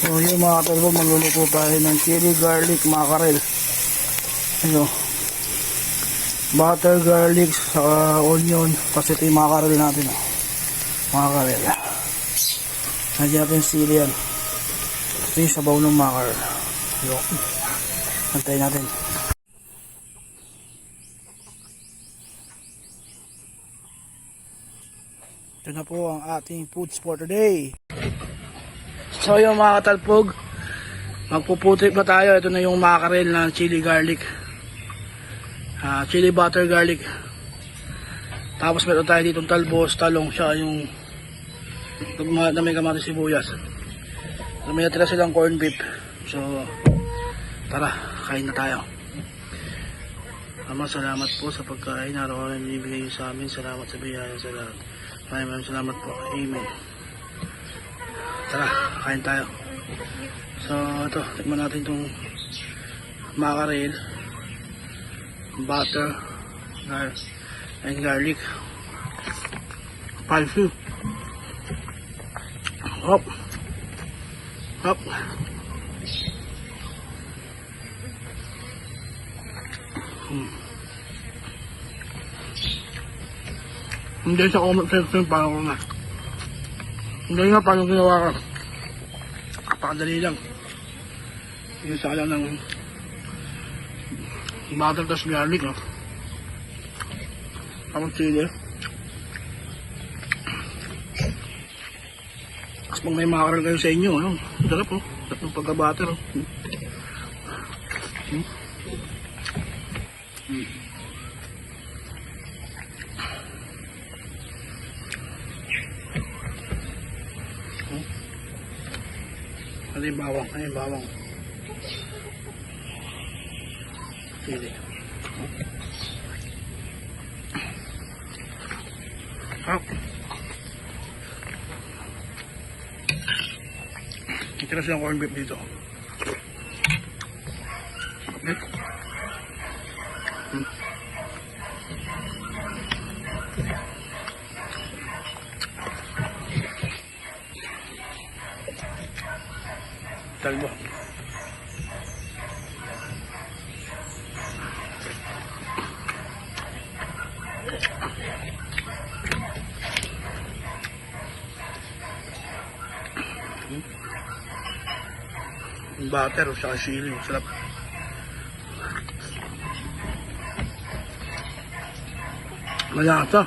So yung mga katalbo, magluluto tayo ng chili garlic mackerel. Ano, butter, garlic, onion, kasi ito yung mackerel natin. Mackerel. Nagyan natin yung sili yan. Ito yung sabaw ng mackerel. Yun. Antayin natin. Ito na po ang ating foods for today. So yung mga katalpog, magpuputik pa tayo. Ito na yung mackerel na chili garlic, chili butter garlic. Tapos meron tayo ditong talbos, talong, siya yung na may kamatis sibuyas. So may natira silang corn beef. So tara, kain na tayo. Ama, salamat po sa pagkain araw-araw na binibigay niyo sa amin. Salamat sa biyaya sa lahat. Maraming salamat po. Amen. Tara, kain tayo. So, ito, tikman natin itong mackerel, butter, and garlic. Spicy. Hop. Hop. Hindi sa comment section paano ko na. Hindi nga paano ginawa ko. Napakadali lang. Yung sala ng butter tas garlic, no? Tapos chili. Tapos pag may mackerel kayo sa inyo, ano? Sarap, no? Sarap ng pagka-butter, no? Ano yung bawang? Ano yung bawang? Sili. Hop. Itira silang corn beef dito. Okay. Talbo. Butter o saka chili, sarap. Malasa.